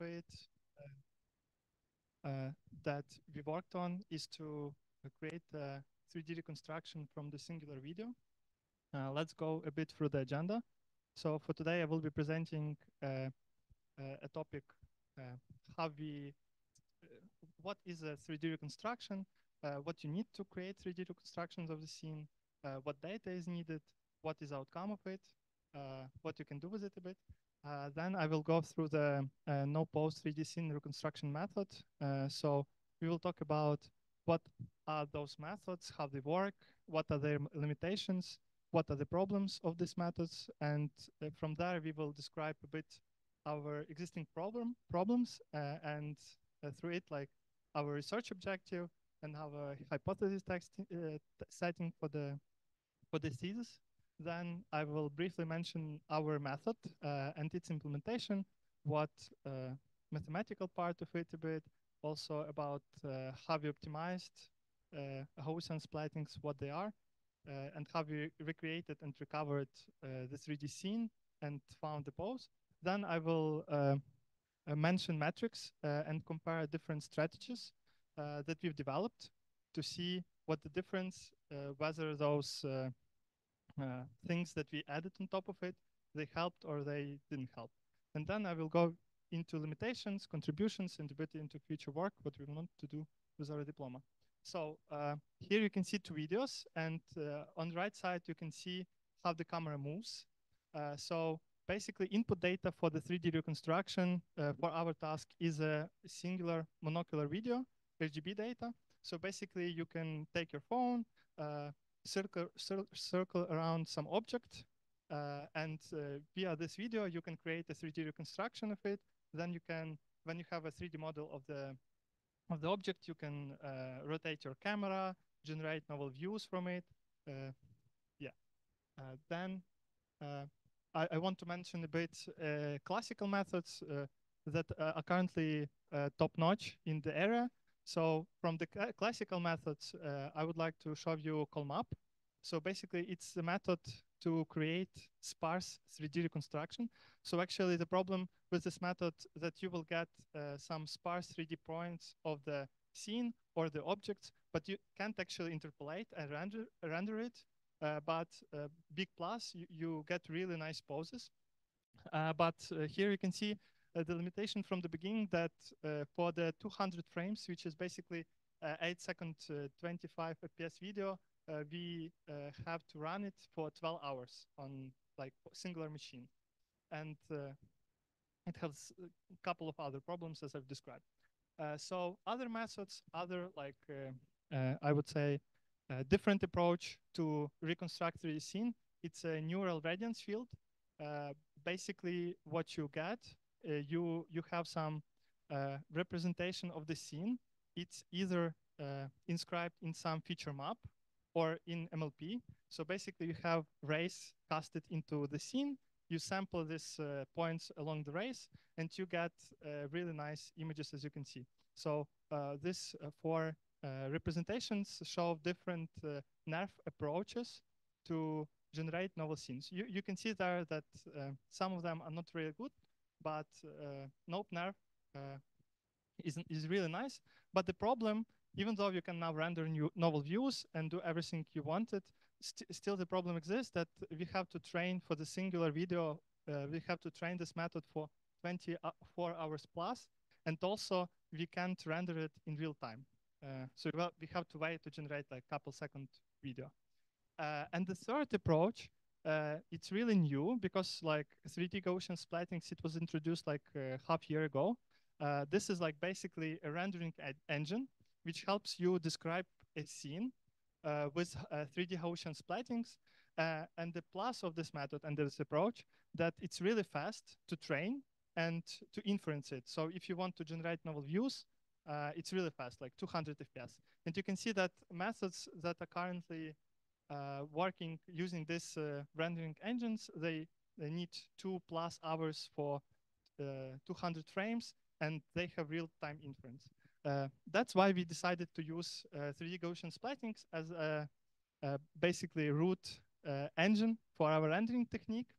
it that we worked on is to create a 3D reconstruction from the singular video. Let's go a bit through the agenda. So for today, I will be presenting a topic, uh, how we, what is a 3D reconstruction, what you need to create 3D reconstructions of the scene, what data is needed, what is the outcome of it, what you can do with it a bit. Then I will go through the no-pose 3D scene reconstruction method. So we will talk about what are those methods, how they work, what are their limitations, what are the problems of these methods, and from there we will describe a bit our existing problems and through it, like our research objective and our hypothesis setting for the thesis. Then I will briefly mention our method and its implementation, what mathematical part of it a bit, also about how we optimized Gaussian splittings, what they are, and how we recreated and recovered the 3D scene and found the pose. Then I will mention metrics and compare different strategies that we've developed to see what the difference, whether those things that we added on top of it, they helped or they didn't help. And then I will go into limitations, contributions, and a bit into future work, what we want to do with our diploma. So here you can see two videos, and on the right side, you can see how the camera moves. So basically, input data for the 3D reconstruction for our task is a singular monocular video, RGB data. So basically, you can take your phone, circle around some object, and via this video, you can create a 3D reconstruction of it. Then you can, when you have a 3D model of the object, you can rotate your camera, generate novel views from it. Yeah. Then I want to mention a bit classical methods that are currently top-notch in the area. So from the classical methods, I would like to show you ColMap. So basically, it's a method to create sparse 3D reconstruction. So actually, the problem with this method that you will get some sparse 3D points of the scene or the objects, but you can't actually interpolate and render it. But big plus, you get really nice poses. But here you can see the limitation from the beginning that for the 200 frames, which is basically 8-second 25 FPS video, we have to run it for 12 hours on like singular machine. And it has a couple of other problems as I've described. So other methods, other like, I would say, different approach to reconstruct 3D scene. It's a neural radiance field. Basically, what you get, you have some representation of the scene. It's either inscribed in some feature map or in MLP. So basically, you have rays casted into the scene. You sample these points along the rays, and you get really nice images, as you can see. So this four representations show different nerve approaches to generate novel scenes. You can see there that some of them are not really good, but nope nerve is really nice. But the problem, even though you can now render new novel views and do everything you wanted, still the problem exists that we have to train for the singular video. We have to train this method for 24 hours plus, and also we can't render it in real time. So we have to wait to generate like a couple-second video. And the third approach, it's really new because like 3D Gaussian splittings, it was introduced like half year ago. This is like basically a rendering engine which helps you describe a scene with 3D Gaussian splittings. And the plus of this method and this approach that it's really fast to train and to inference it. So if you want to generate novel views, it's really fast, like 200 FPS. And you can see that methods that are currently working using these rendering engines, they need 2+ hours for 200 frames, and they have real-time inference. That's why we decided to use 3D Gaussian splittings as a basically root engine for our rendering technique.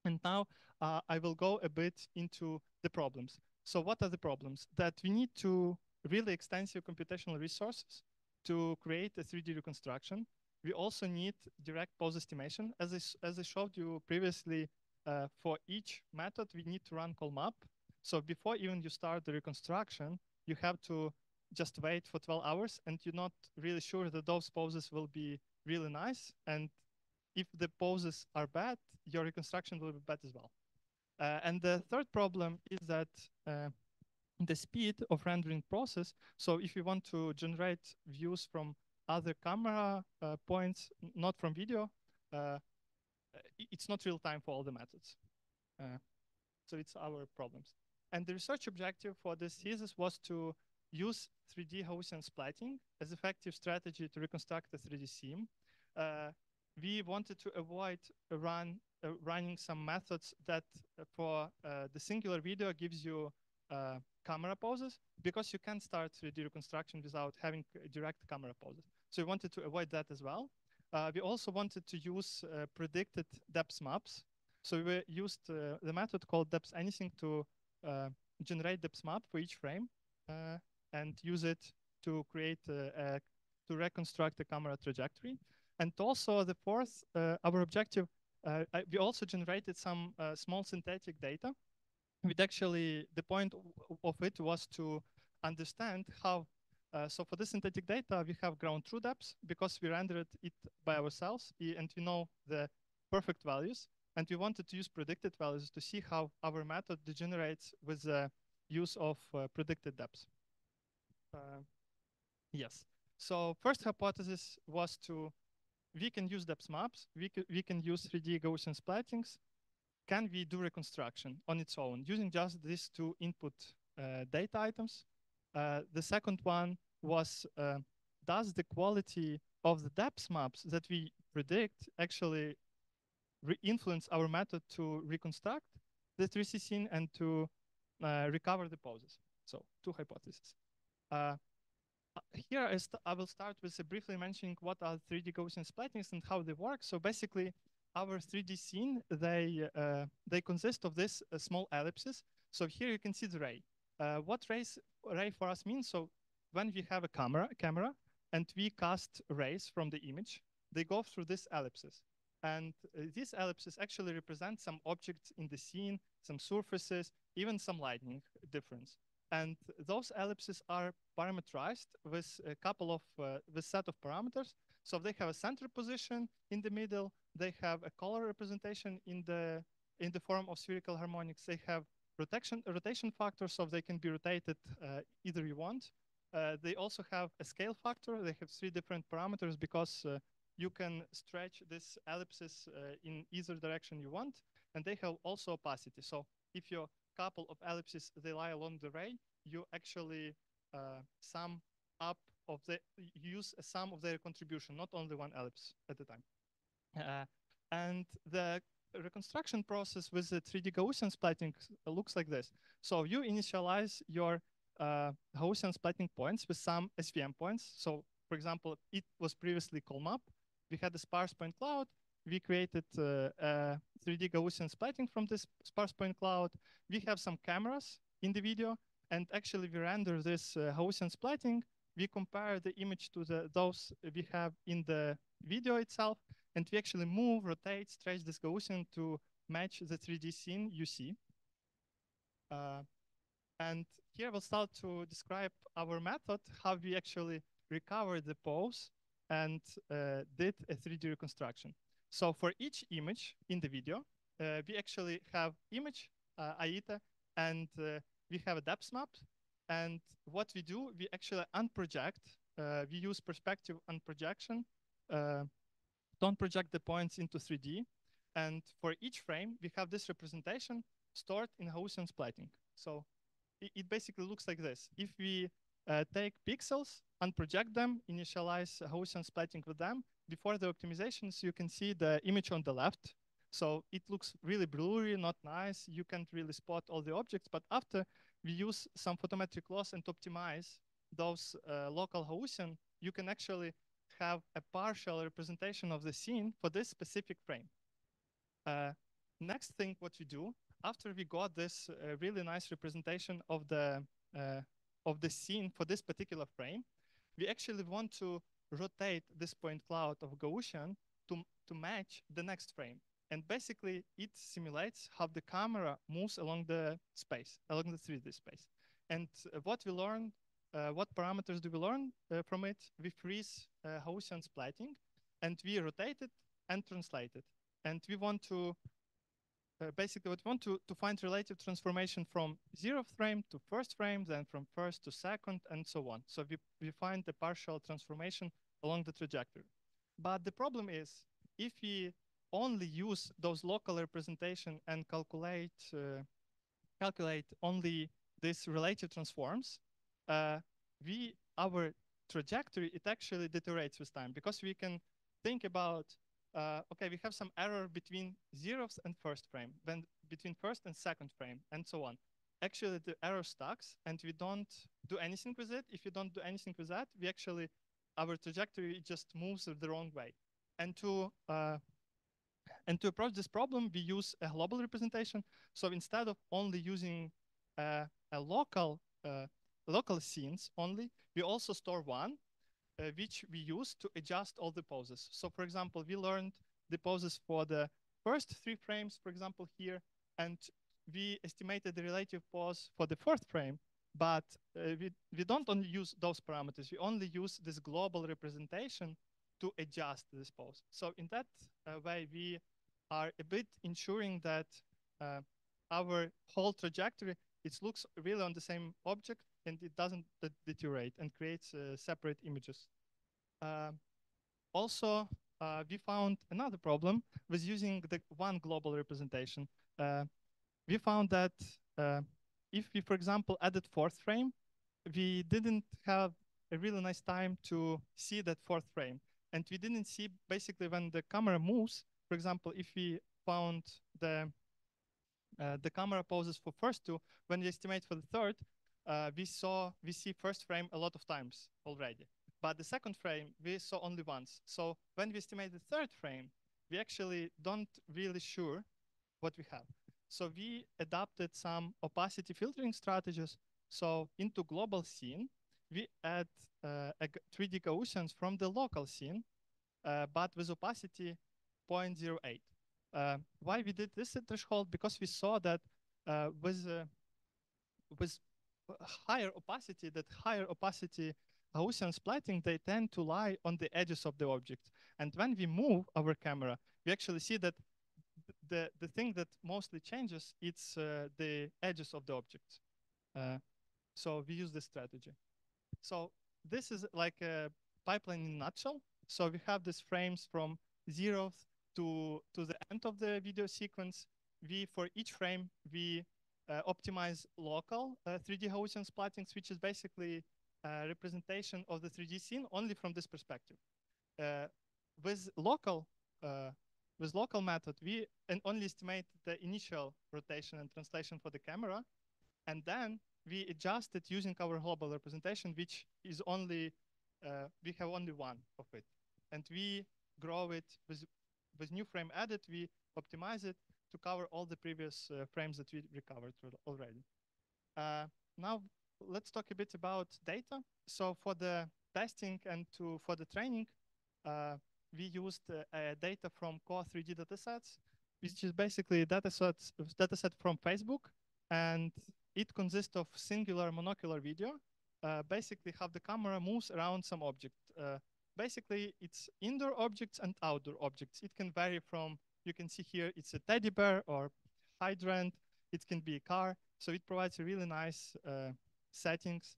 And now I will go a bit into the problems. So what are the problems? That we need to really extensive computational resources to create a 3D reconstruction. We also need direct pose estimation. As I showed you previously, for each method, we need to run colmap. So before even you start the reconstruction, you have to just wait for 12 hours, and you're not really sure that those poses will be really nice. And if the poses are bad, your reconstruction will be bad as well. And the third problem is that the speed of rendering process. So if you want to generate views from other camera points, not from video, it's not real time for all the methods. Uh, so it's our problems. And the research objective for this thesis was to use 3D Gaussian splatting as effective strategy to reconstruct a 3D scene. We wanted to avoid running some methods that for the singular video gives you camera poses, because you can't start 3D reconstruction without having direct camera poses. So we wanted to avoid that as well. We also wanted to use predicted depth maps. So we used the method called depth anything to generate depth map for each frame and use it to create to reconstruct the camera trajectory. And also the fourth, our objective, we also generated some small synthetic data. With actually, the point of it was to understand how, so for the synthetic data, we have ground truth depths because we rendered it by ourselves and we know the perfect values. And we wanted to use predicted values to see how our method degenerates with the use of predicted depths. Yes. So first hypothesis was we can use depth maps, we can use 3D Gaussian splattings. Can we do reconstruction on its own using just these two input data items? The second one was, does the quality of the depth maps that we predict actually influence our method to reconstruct the 3D scene and to recover the poses? So two hypotheses. Here I will start with briefly mentioning what are 3D Gaussian splattings and how they work. So basically, our 3D scene, they consist of these small ellipses. So here you can see the ray. What ray for us means, so when we have a camera and we cast rays from the image, they go through these ellipses. And these ellipses actually represent some objects in the scene, some surfaces, even some lighting difference. And those ellipses are parameterized with a couple of with set of parameters. So they have a center position in the middle. They have a color representation in the form of spherical harmonics. They have rotation factor, so they can be rotated either you want. They also have a scale factor. They have 3 different parameters because you can stretch this ellipses in either direction you want. And they have also opacity. So if your couple of ellipses they lie along the ray, you actually sum up of the use a sum of their contribution, not only one ellipse at a time. And the reconstruction process with the 3D Gaussian splatting looks like this. So you initialize your Gaussian splatting points with some SVM points. So for example, it was previously colmap. We had a sparse point cloud. We created 3D Gaussian splatting from this sparse point cloud. We have some cameras in the video, and actually we render this Gaussian splatting. We compare the image to those we have in the video itself, and we actually move, rotate, stretch this Gaussian to match the 3D scene you see. And here we'll start to describe our method, how we actually recovered the pose and did a 3D reconstruction. So for each image in the video, we actually have image, AITA, and we have a depth map. And what we do, we actually unproject. We use perspective unprojection. Don't project the points into 3D. And for each frame, we have this representation stored in Gaussian splatting. So it basically looks like this. If we take pixels and project them, initialize Gaussian splatting with them, before the optimizations, you can see the image on the left. So it looks really blurry, not nice. You can't really spot all the objects. But after we use some photometric loss and optimize those local Gaussian, you can actually have a partial representation of the scene for this specific frame. Next thing what we do, after we got this really nice representation of the scene for this particular frame, we actually want to rotate this point cloud of Gaussian to match the next frame. And basically, it simulates how the camera moves along the space, along the 3D space. And what we learned, what parameters do we learn from it? We freeze Gaussian splatting, and we rotate it and translate it. And we want to basically what we want to find relative transformation from 0th frame to 1st frame, then from 1st to 2nd, and so on. So we find the partial transformation along the trajectory. But the problem is, if we only use those local representation and calculate only these relative transforms, our trajectory, it actually deteriorates with time, because we can think about, okay, we have some error between 0th and 1st frame, then between 1st and 2nd frame, and so on. Actually, the error stacks, and we don't do anything with it. If you don't do anything with that, our trajectory just moves the wrong way. And to approach this problem, we use a global representation. So instead of only using a local scenes only, we also store one, which we use to adjust all the poses. So for example, we learned the poses for the first 3 frames, for example, here, and we estimated the relative pose for the 4th frame, but we don't only use those parameters, we only use this global representation to adjust this pose. So in that way, we are a bit ensuring that our whole trajectory, it looks really on the same object, and it doesn't deteriorate and creates separate images. Also, we found another problem with using the one global representation. We found that if we, for example, added 4th frame, we didn't have a really nice time to see that 4th frame. And we didn't see, basically, when the camera moves, for example, if we found the camera poses for first 2, when we estimate for the 3rd, we see 1st frame a lot of times already. But the 2nd frame, we saw only once. So when we estimate the 3rd frame, we actually don't really sure what we have. So we adapted some opacity filtering strategies. So into global scene, we add 3D Gaussians from the local scene, but with opacity 0.08. Why we did this threshold? Because we saw that with higher opacity, Gaussian splatting, they tend to lie on the edges of the object. And when we move our camera, we actually see that the thing that mostly changes, it's the edges of the object. So we use this strategy. So this is like a pipeline in a nutshell. So we have these frames from 0th to the end of the video sequence. For each frame, we optimize local 3D Gaussian splatting, which is basically a representation of the 3D scene only from this perspective. With local method, we only estimate the initial rotation and translation for the camera, and then we adjust it using our global representation, which is only, we have only one of it. And we grow it with new frame added, we optimize it to cover all the previous frames that we recovered already. Now, let's talk a bit about data. So for the testing and for the training, we used data from core 3D datasets, which is basically a dataset from Facebook, and it consists of singular monocular video, basically how the camera moves around some object. Basically, it's indoor objects and outdoor objects. It can vary from, you can see here, it's a teddy bear or hydrant. It can be a car. So it provides a really nice settings,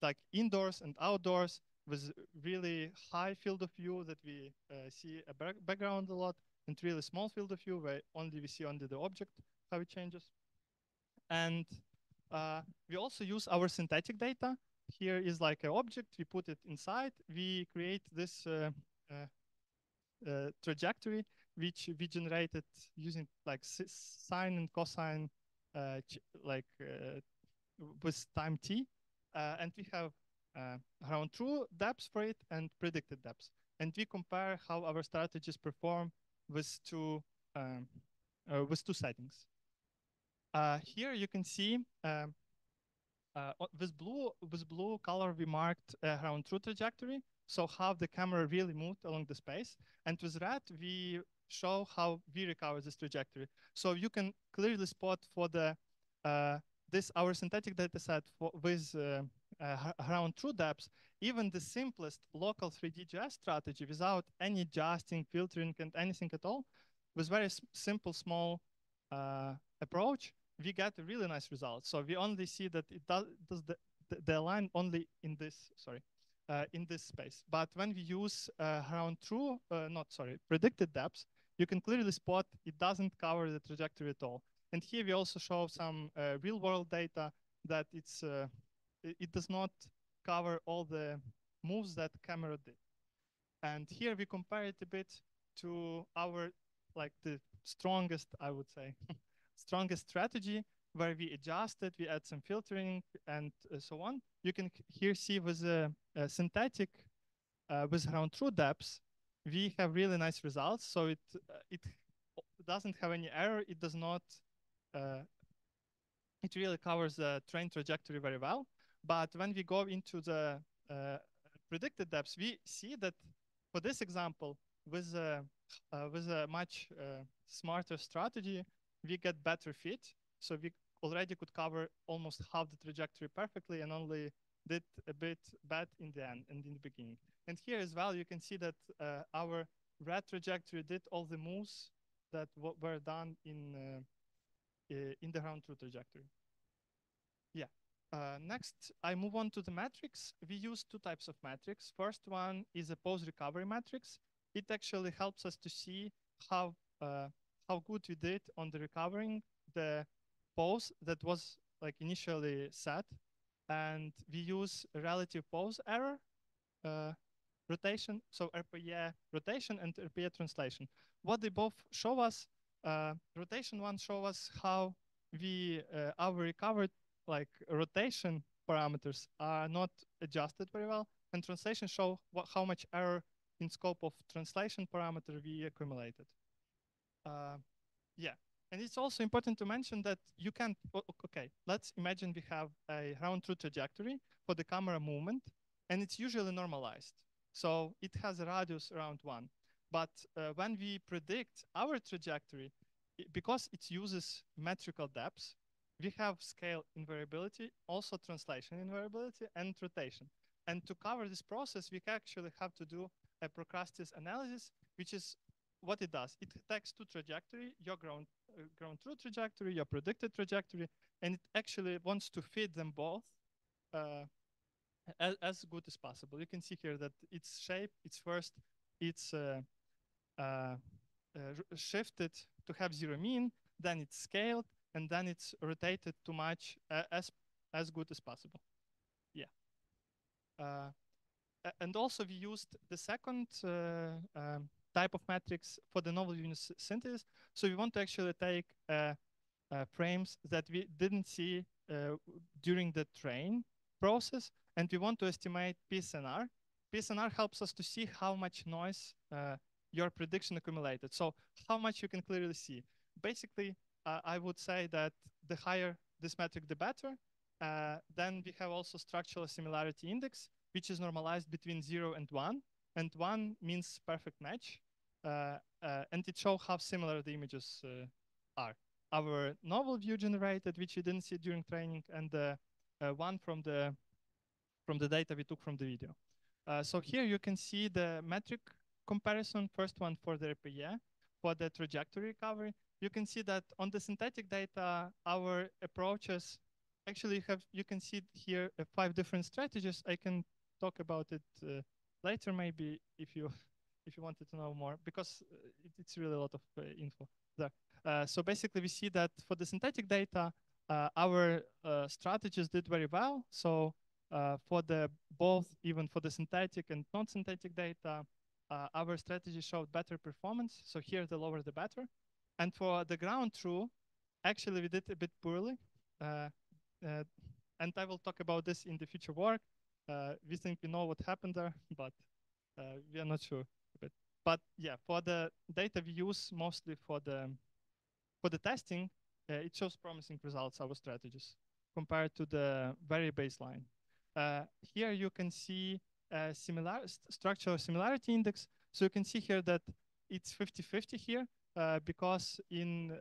like indoors and outdoors, with really high field of view that we see a background a lot, and really small field of view where we see only the object, how it changes. And we also use our synthetic data. Here is like an object, we put it inside, we create this trajectory, which we generated using like sine and cosine, with time t. And we have around true depths for it and predicted depths. And we compare how our strategies perform with two settings. Here you can see with blue color we marked around true trajectory, so how the camera really moved along the space, and with red we show how we recover this trajectory. So you can clearly spot for the this our synthetic data set with around true depths, even the simplest local 3D GIS strategy without any adjusting, filtering, and anything at all, with very simple, small approach, we get a really nice result. So we only see that it does the line only in this, in this space. But when we use around true, predicted depths, you can clearly spot it doesn't cover the trajectory at all. And here we also show some real world data that it does not cover all the moves that camera did. And here we compare it a bit to our, like the strongest, I would say, strongest strategy where we adjusted, we add some filtering and so on. You can here see with a synthetic, with around true depths, we have really nice results. So it doesn't have any error. It does not, it really covers the train trajectory very well. But when we go into the predicted depths, we see that for this example, with a much smarter strategy, we get better fit. So we already could cover almost half the trajectory perfectly and only did a bit bad in the end and in the beginning. And here as well, you can see that our red trajectory did all the moves that were done in the round true trajectory. Yeah. Next, I move on to the metrics. We use two types of metrics. First one is a pose recovery matrix. It actually helps us to see how good we did on the recovering the pose that was like initially set. And we use relative pose error rotation, so RPA rotation and RPA translation. What they both show us, rotation one show us how we our recovered like rotation parameters are not adjusted very well, and translation show how much error in scope of translation parameter we accumulated. Yeah, and it's also important to mention that you can, okay, let's imagine we have a round true trajectory for the camera movement, and it's usually normalized. So it has a radius around 1. But when we predict our trajectory, because it uses metrical depths, we have scale invariability, also translation invariability, and rotation. And to cover this process, we actually have to do a Procrustes analysis, which is what it does. It takes two trajectory, your ground truth trajectory, your predicted trajectory, and it actually wants to fit them both as good as possible. You can see here that its shape, it's shifted to have zero mean, then it's scaled, and then it's rotated to match as good as possible. Yeah. And also we used the second type of metrics for the novel unit synthesis. So we want to actually take frames that we didn't see during the train process, and we want to estimate PSNR. PSNR helps us to see how much noise your prediction accumulated. So how much you can clearly see. Basically, I would say that the higher this metric, the better. Then we have also structural similarity index, which is normalized between 0 and 1. And 1 means perfect match. And it shows how similar the images are. Our novel view generated, which you didn't see during training, and the one from the data we took from the video. So here you can see the metric comparison. First one for the RPA, for the trajectory recovery. You can see that on the synthetic data, our approaches actually have, you can see here 5 different strategies. I can talk about it later maybe if you wanted to know more, because it's really a lot of info there. So basically we see that for the synthetic data, our strategies did very well. So for the both, even for the synthetic and non-synthetic data, our strategy showed better performance. So here, the lower the better. And for the ground truth, actually we did a bit poorly. And I will talk about this in the future work. We think we know what happened there, but we are not sure. But yeah, for the data we use mostly for the testing, it shows promising results, our strategies, compared to the very baseline. Here you can see structural similarity index. So you can see here that it's 50-50 here, because in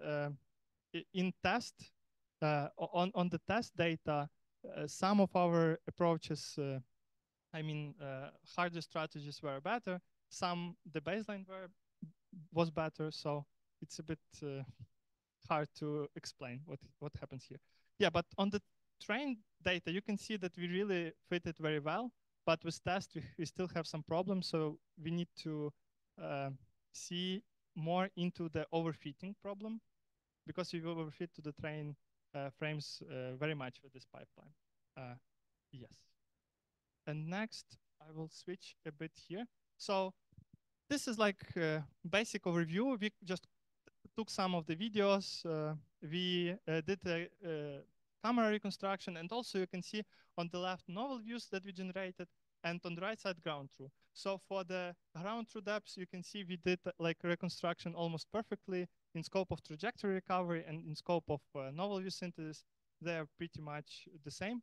test, on the test data, some of our approaches, harder strategies were better. Some, the baseline was better. So it's a bit hard to explain what happens here. Yeah, but on the trained data, you can see that we really fit it very well. But with test, we still have some problems. So we need to see more into the overfitting problem, because we overfit to the train frames very much with this pipeline. Yes. And next, I will switch a bit here. So this is like a basic overview. We just took some of the videos. We did a camera reconstruction, and also you can see on the left novel views that we generated, and on the right side ground truth. So for the ground truth depths, you can see we did like reconstruction almost perfectly in scope of trajectory recovery and in scope of novel view synthesis. They're pretty much the same.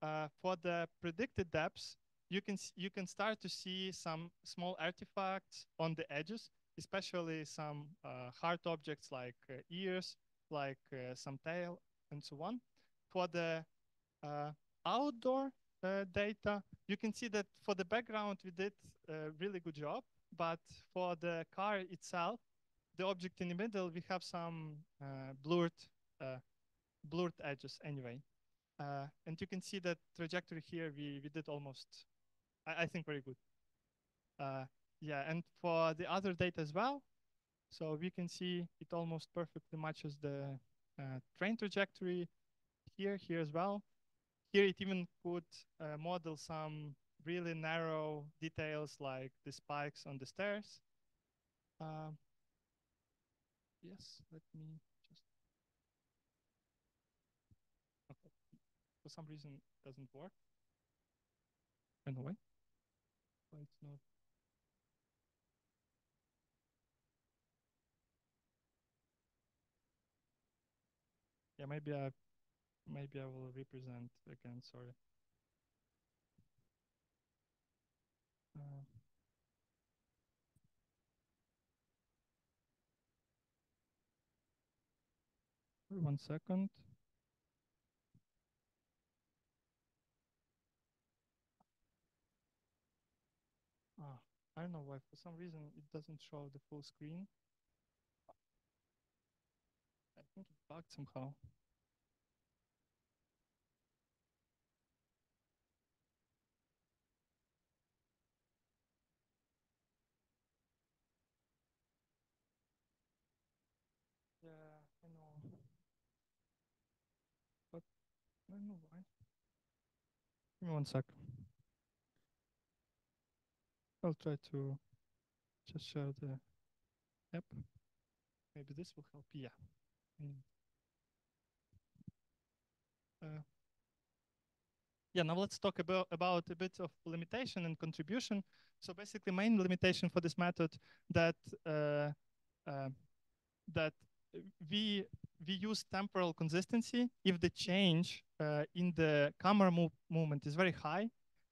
For the predicted depths, you can start to see some small artifacts on the edges, especially some hard objects like ears, like some tail, and so on. For the outdoor data, you can see that for the background, we did a really good job. But for the car itself, the object in the middle, we have some blurred edges anyway. And you can see that trajectory here, we did almost, I think, very good. Yeah, and for the other data as well, so we can see it almost perfectly matches the train trajectory here as well. Here it even could model some really narrow details like the spikes on the stairs. Yes, let me just, okay. For some reason it doesn't work. Anyway, well, it's not. Yeah, maybe I will represent again, sorry. Uh, 1 second. I don't know why, for some reason it doesn't show the full screen. I think it bugged somehow. Yeah, I know. But I don't know why. Give me 1 sec. I'll try to just share the app. Maybe this will help. Yeah. Yeah, now let's talk about a bit of limitation and contribution. So basically, main limitation for this method that that we use temporal consistency. If the change in the camera movement is very high,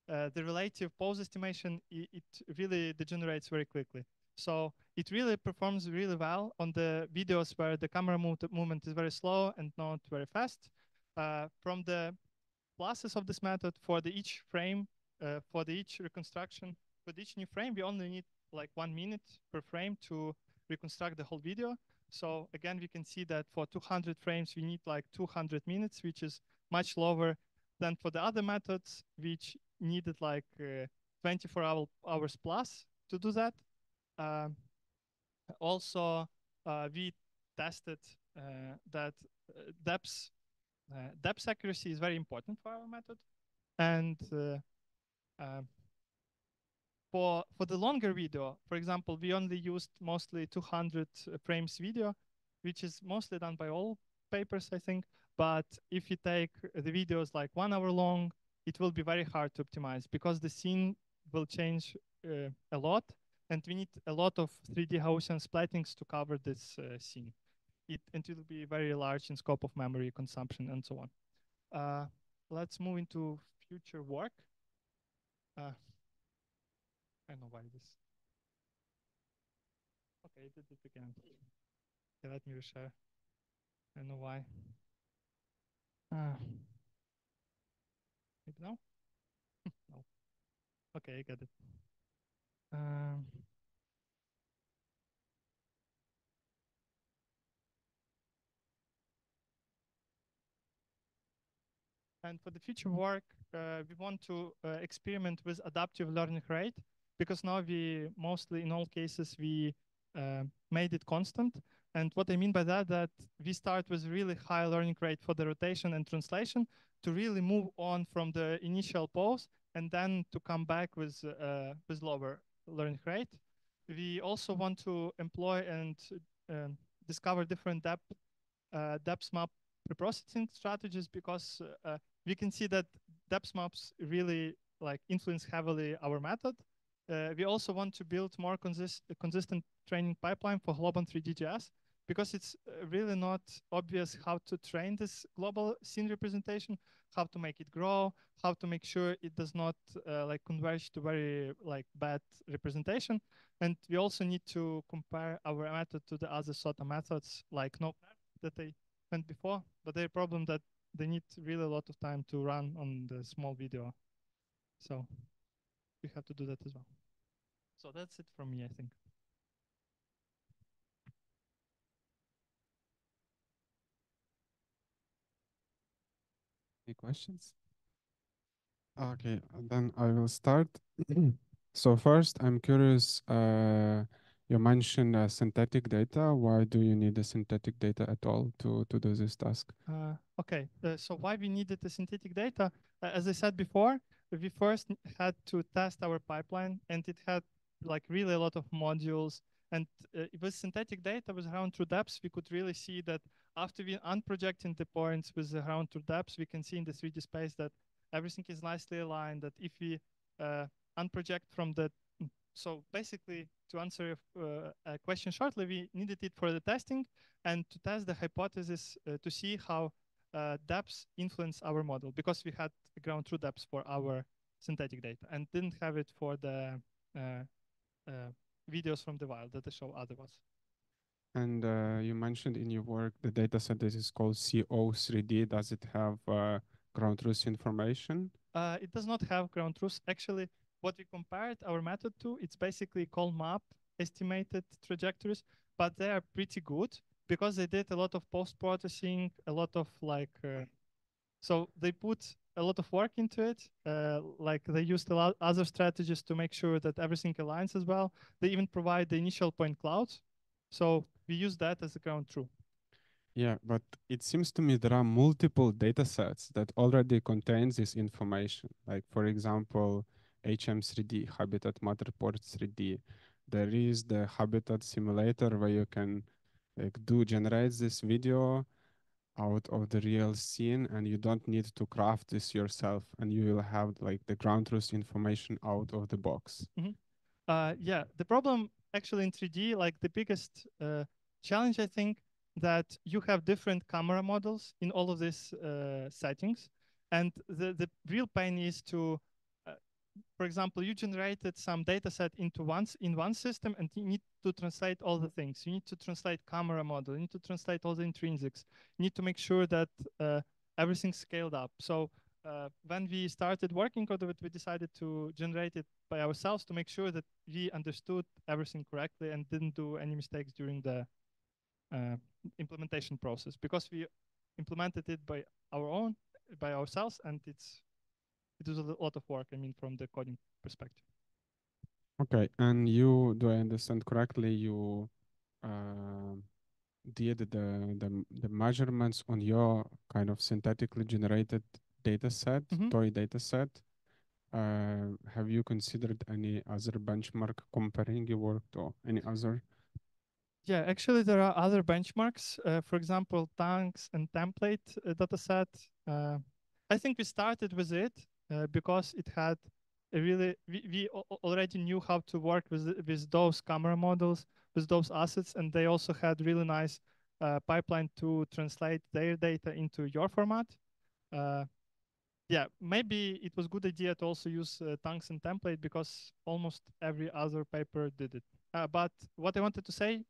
the relative pose estimation, it really degenerates very quickly. So it really performs really well on the videos where the camera movement is very slow and not very fast. From the pluses of this method, for each frame, for each reconstruction, for each new frame, we only need like 1 minute per frame to reconstruct the whole video. So again, we can see that for 200 frames, we need like 200 minutes, which is much lower than for the other methods, which needed like 24 hours plus to do that. Also, we tested that depth accuracy is very important for our method. And for the longer video, for example, we only used mostly 200 frames video, which is mostly done by all papers, I think. But if you take the videos like 1 hour long, it will be very hard to optimize because the scene will change a lot, and we need a lot of 3D Gaussian splattings to cover this scene. it will be very large in scope of memory consumption and so on. Let's move into future work. I don't know why this. Okay, I did it again. Okay, let me reshare. I don't know why. Maybe now? No. Okay, I get it. Um, And for the future work, we want to experiment with adaptive learning rate, because now we mostly, in all cases, we made it constant. And what I mean by that we start with really high learning rate for the rotation and translation to really move on from the initial pause and then to come back with lower learning rate. We also want to employ and discover different depth map preprocessing strategies, because we can see that depth maps really like influence heavily our method. We also want to build more consistent training pipeline for global 3D.js, because it's really not obvious how to train this global scene representation, how to make it grow, how to make sure it does not like converge to very like bad representation. And we also need to compare our method to the other SOTA methods like no that I went before, but the problem that they need really a lot of time to run on the small video. So we have to do that as well. So that's it from me, I think. Any questions? Okay, then I will start. So first, I'm curious, you mentioned synthetic data. Why do you need the synthetic data at all to do this task? Okay, so why we needed the synthetic data? As I said before, we first had to test our pipeline, and it had like really a lot of modules. And with synthetic data, with round true depths, we could really see that after we unprojecting the points with the round true depths, we can see in the 3D space that everything is nicely aligned, that if we unproject from the so basically, to answer a question shortly, we needed it for the testing and to test the hypothesis to see how depths influence our model, because we had ground truth depths for our synthetic data and didn't have it for the uh, uh, videos from the wild that I show otherwise. And you mentioned in your work the data set that is called CO3D. Does it have ground truth information? It does not have ground truth. Actually, what we compared our method to, it's basically called map estimated trajectories, but they are pretty good because they did a lot of post-processing, a lot of like, so they put a lot of work into it. Like they used a lot other strategies to make sure that everything aligns as well. They even provide the initial point clouds. So we use that as a ground truth. Yeah, but it seems to me there are multiple data sets that already contains this information. Like for example, HM3D, Habitat Matterport 3D. There is the Habitat simulator where you can like generate this video out of the real scene, and you don't need to craft this yourself, and you will have like the ground truth information out of the box. Mm-hmm. Yeah, the problem actually in 3D, like the biggest challenge, I think, that you have different camera models in all of these settings. And the real pain is to, for example, you generated some data set in one system and you need to translate all the things. You need to translate camera model, you need to translate all the intrinsics. You need to make sure that everything's scaled up. So when we started working on it, we decided to generate it by ourselves to make sure that we understood everything correctly and didn't do any mistakes during the implementation process, because we implemented it by ourselves, and it was a lot of work, I mean, from the coding perspective. Okay, and you, do I understand correctly, you uh, did the measurements on your kind of synthetically generated data set, Mm-hmm. toy data set. Have you considered any other benchmark comparing your work to any other? Yeah, actually, there are other benchmarks. For example, tanks and template dataset. I think we started with it because it had a really, we already knew how to work with those camera models, with those assets, and they also had really nice pipeline to translate their data into your format. Yeah, maybe it was a good idea to also use tungsten template because almost every other paper did it. But what I wanted to say,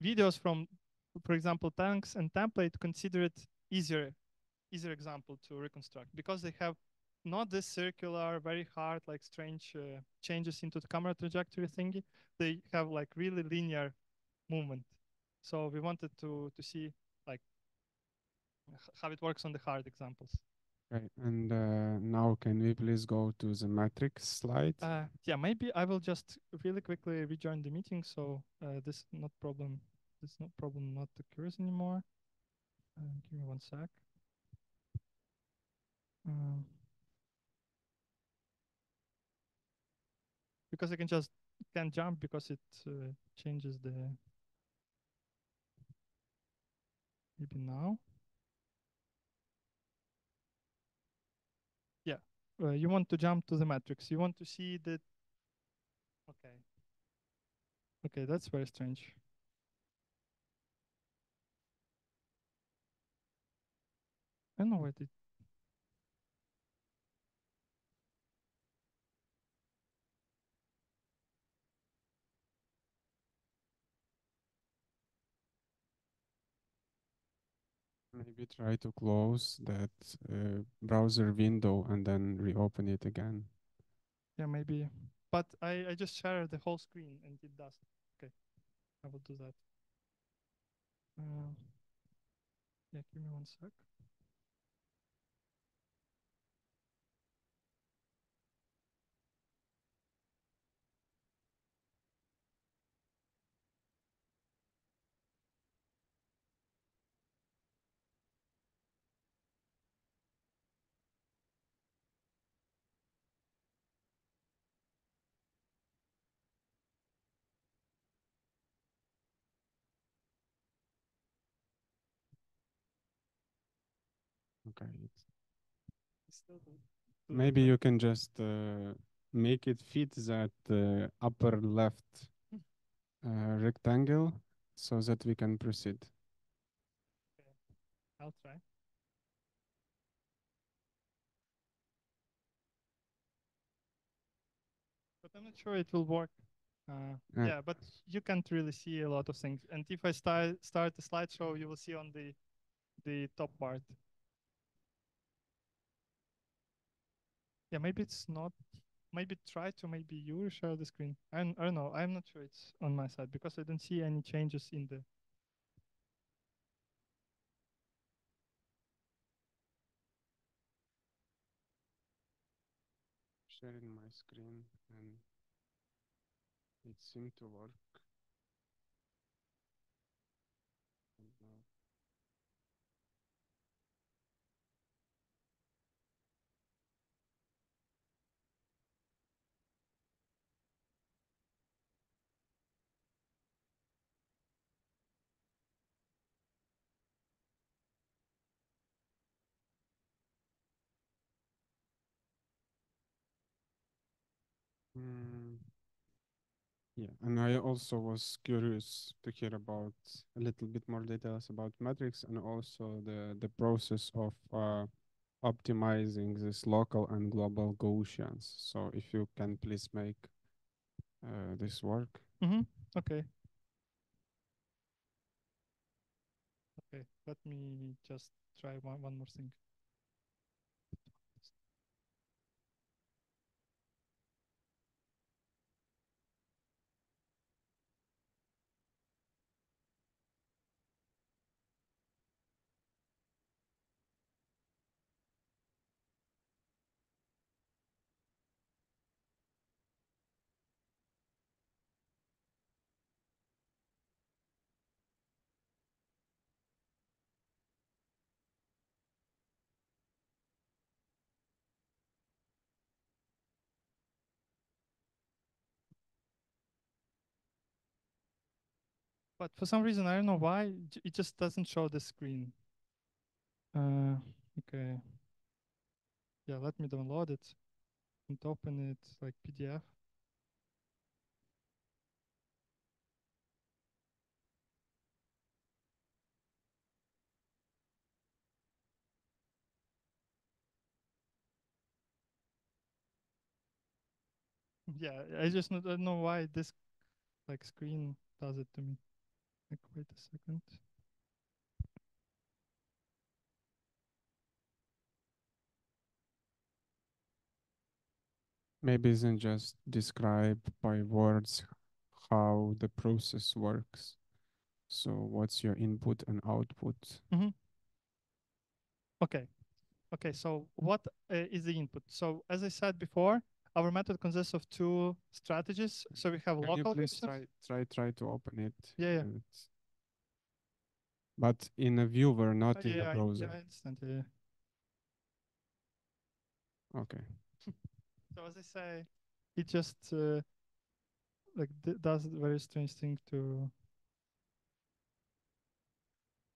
videos from, for example, tungsten template consider it easier example to reconstruct because they have not this circular, very hard, like strange changes into the camera trajectory thingy. They have like really linear movement. So we wanted to see like how it works on the hard examples. Right. And now can we please go to the matrix slide? Yeah, maybe I will just really quickly rejoin the meeting. So this not problem not occurs anymore. Give me one sec. Um, because I can't jump because it changes the maybe now. Yeah, you want to jump to the matrix. You want to see that. Okay. Okay, that's very strange. I don't know what it. Maybe try to close that browser window and then reopen it again. Yeah, maybe. But I just share the whole screen and it does. Okay, I will do that. Yeah, give me one sec. Okay. It's still Maybe you can just make it fit that upper left rectangle so that we can proceed. Okay, I'll try. But I'm not sure it will work. Yeah, but you can't really see a lot of things. And if I start the slideshow, you will see on the top part. Yeah, maybe it's not. Maybe try to maybe you share the screen. I don't know. I'm not sure it's on my side because I don't see any changes in the. Sharing my screen and it seemed to work. Mm, yeah, and I also was curious to hear about a little bit more details about metrics and also the process of optimizing this local and global Gaussians. So if you can please make this work. Okay. Okay. Let me just try one more thing. But for some reason, I don't know why it just doesn't show the screen. Okay. Yeah, let me download it and open it like PDF. Yeah, I just don't know why this like screen does it to me. Like, wait a second. Maybe isn't just describe by words how the process works. So what's your input and output? Mm-hmm. Okay. Okay, so what is the input? So as I said before, our method consists of two strategies. So we have Can you local please functions. try to open it? Yeah, yeah. But in a viewer, not in the Yeah, browser. I understand. Yeah. Okay. So as I say, it just like does a very strange thing to.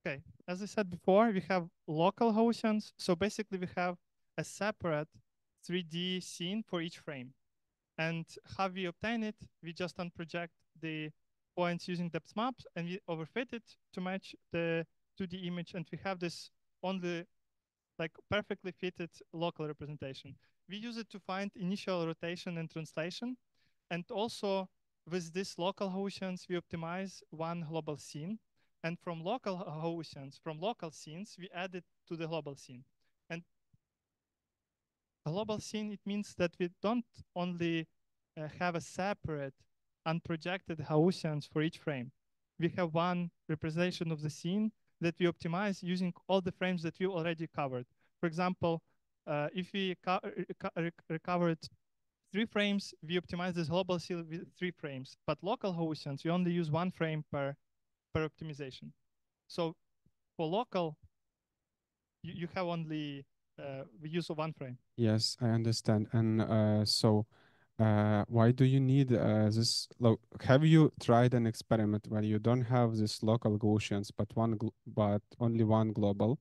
Okay, as I said before, we have local Gaussians. So basically, we have a separate 3D scene for each frame. And how we obtain it, we just unproject the points using depth maps and we overfit it to match the 2D image. And we have this only like perfectly fitted local representation. We use it to find initial rotation and translation. And also with these local Gaussians, we optimize one global scene. And from local Gaussians, from local scenes, we add it to the global scene. And a global scene, it means that we don't only have a separate unprojected Gaussians for each frame. We have one representation of the scene that we optimize using all the frames that we already covered. For example, if we recovered 3 frames, we optimize this global scene with 3 frames. But local Gaussians, we only use 1 frame per optimization. So for local, you have only we use 1 frame. Yes, I understand. And so why do you need this? Have you tried an experiment where you don't have this local Gaussians, but only one global,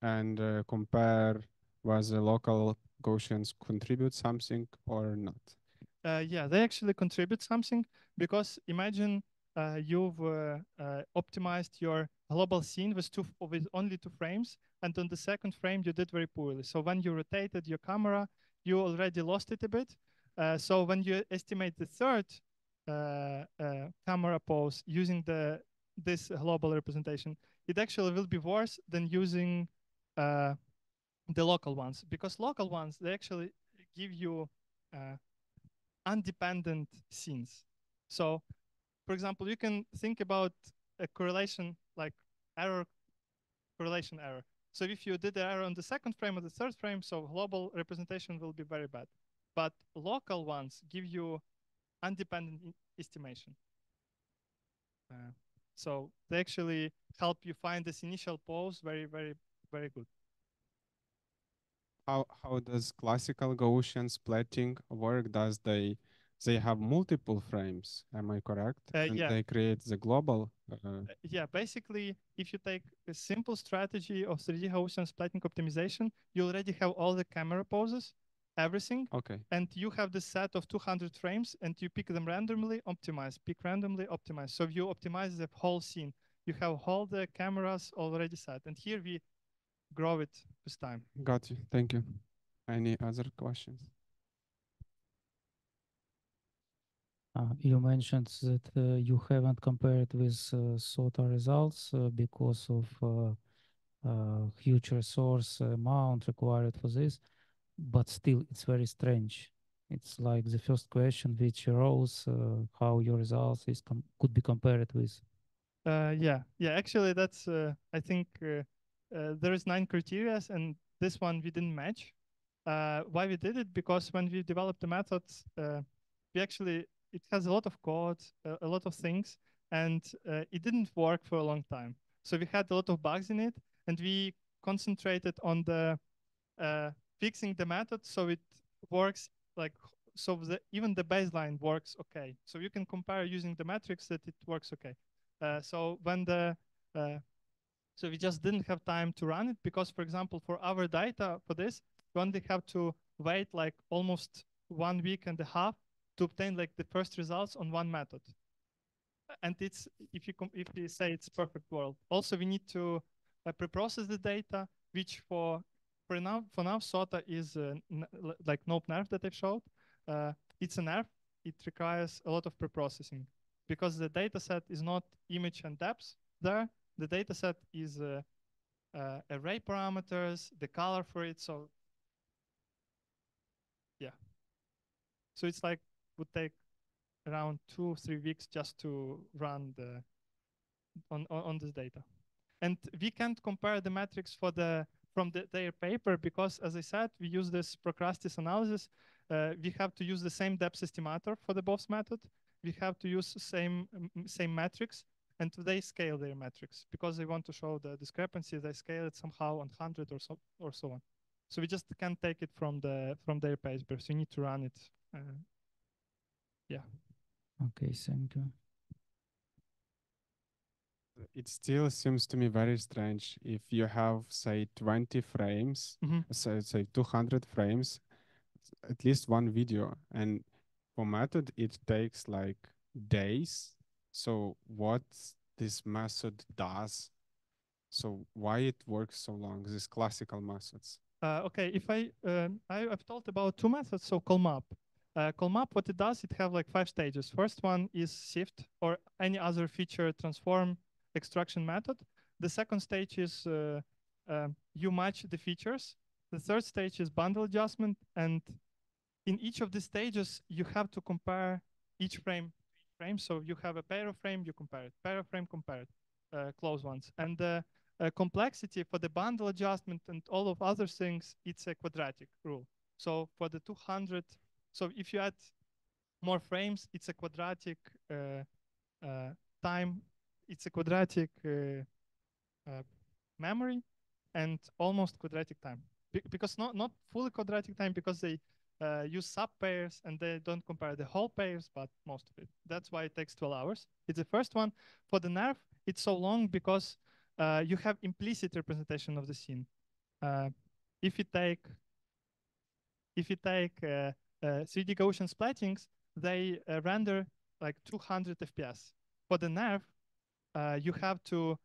and compare whether the local Gaussians contribute something or not? Yeah, they actually contribute something because imagine you've optimized your global scene with only 2 frames, and on the second frame you did very poorly. So when you rotated your camera, you already lost it a bit. So when you estimate the third camera pose using this global representation, it actually will be worse than using uh, the local ones, because local ones, they actually give you uh, undependent scenes. So, for example, you can think about a correlation like error, correlation error. So if you did the error on the second frame or the third frame, so global representation will be very bad. But local ones give you independent estimation. So they actually help you find this initial pose very, very, very good. How does classical Gaussian splatting work? Does they have multiple frames? Am I correct? And Yeah, they create the global. yeah, basically, if you take a simple strategy of 3D Gaussian splatting optimization, you already have all the camera poses, everything, Okay. and you have the set of 200 frames, and you pick them randomly, optimize, pick randomly, optimize. So you optimize the whole scene. You have all the cameras already set, and here we grow it with time. Got you. Thank you. Any other questions? You mentioned that you haven't compared with SOTA results because of huge resource amount required for this, but still it's very strange. It's like the first question which arose how your results could be compared with. Yeah. Actually, that's I think there is 9 criteria, and this one we didn't match. Why we did it? Because when we developed the methods, we actually it has a lot of code, a lot of things, and it didn't work for a long time. So we had a lot of bugs in it, and we concentrated on the fixing the method so it works like so even the baseline works okay. So you can compare using the metrics that it works okay. So when the so we just didn't have time to run it because, for example, for our data for this, we only have to wait like almost 1.5 weeks to obtain like the first results on one method. And it's if we say it's perfect world. Also, we need to preprocess the data, which for now SOTA is like NOP nerf that I've showed. It's a nerf it requires a lot of preprocessing because the data set is not image and depth there. The data set is array parameters, the color for it. So yeah. So it's like would take around 2-3 weeks just to run the on this data. And we can't compare the metrics for their paper because, as I said, we use this Procrustes analysis. We have to use the same depth estimator for the both method. We have to use same metrics, and they scale their metrics because they want to show the discrepancy. They scale it somehow on 100 or so on. So we just can't take it from their paper. So you need to run it. Yeah. Okay, thank you. It still seems to me very strange if you have, say, 20 frames, so say 200 frames, at least one video, and for method it takes like days. So what this method does, so why it works so long, these classical methods? Okay, if I've talked about two methods, so CallMap. CallMap, what it does, it have like 5 stages. First one is sift or any other feature transform extraction method. The second stage is you match the features. The third stage is bundle adjustment, and in each of the stages, you have to compare each frame. So you have a pair of frame, you compare it. Pair of frame, compare it. Close ones. And the complexity for the bundle adjustment and all of other things, it's a quadratic rule. So for the 200, so if you add more frames, it's a quadratic time. It's a quadratic memory and almost quadratic time. Because not fully quadratic time because they use sub pairs and they don't compare the whole pairs, but most of it. That's why it takes 12 hours. It's the first one. For the nerve, it's so long because you have implicit representation of the scene. If you take 3D Gaussian splattings, they render like 200 FPS. For the nerve, you have to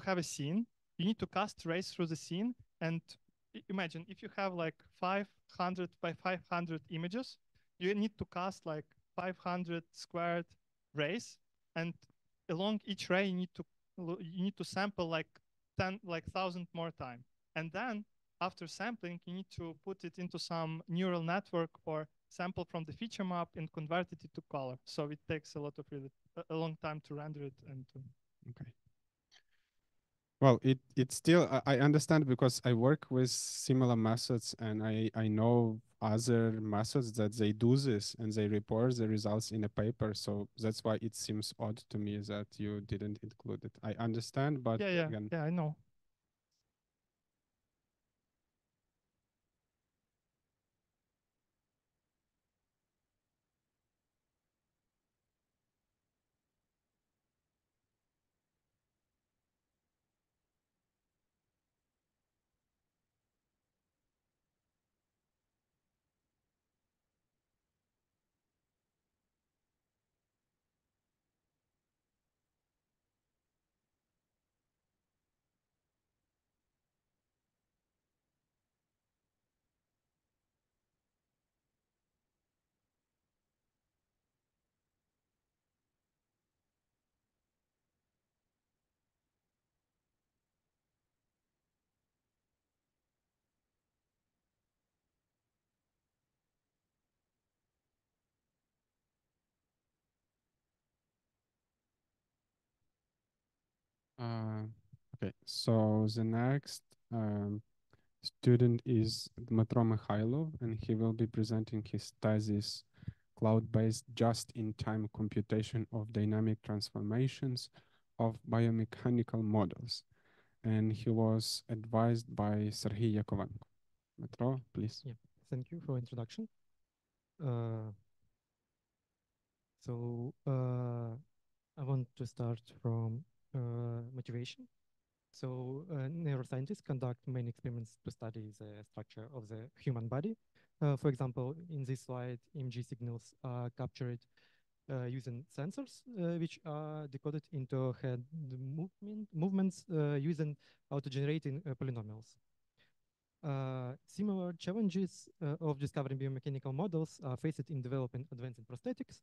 have a scene. You need to cast rays through the scene, and imagine if you have like 500 by 500 images, you need to cast like 500 squared rays, and along each ray you need to sample like 1,000 more time, and then after sampling you need to put it into some neural network or sample from the feature map and convert it into color. So it takes a a long time to render it and to. Okay. Well, it still, I understand because I work with similar methods and I know other methods that they do this and they report the results in a paper. So that's why it seems odd to me that you didn't include it. I understand, but again. Yeah, I know. Okay, so the next student is Dmitro Mikhailov, and he will be presenting his thesis, Cloud-Based Just-in-Time Computation of Dynamic Transformations of Biomechanical Models. And he was advised by Sergei Yakovenko. Dmitro, please. Yeah, thank you for introduction. I want to start from motivation. So neuroscientists conduct many experiments to study the structure of the human body. For example, in this slide, EMG signals are captured using sensors, which are decoded into head movements using auto-generating polynomials. Similar challenges of discovering biomechanical models are faced in developing advanced prosthetics,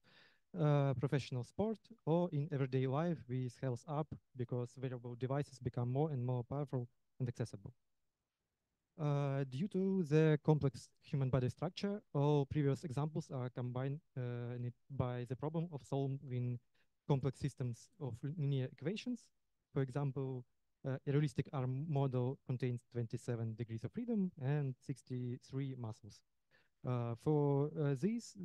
professional sport, or in everyday life with health app, because wearable devices become more and more powerful and accessible. Due to the complex human body structure, all previous examples are combined by the problem of solving complex systems of linear equations. For example, a realistic arm model contains 27 degrees of freedom and 63 muscles. For these,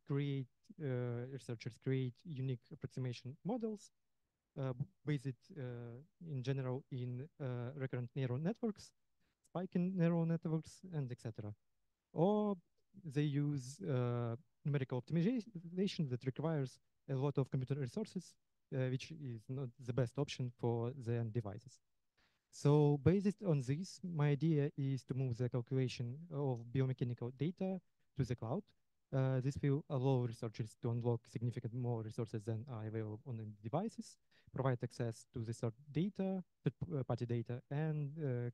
researchers create unique approximation models based in general in recurrent neural networks, spiking neural networks, and etc. Or they use numerical optimization that requires a lot of computer resources, which is not the best option for the devices. So based on this, my idea is to move the calculation of biomechanical data to the cloud. This will allow researchers to unlock significant more resources than are available on the devices, provide access to the third-party data, and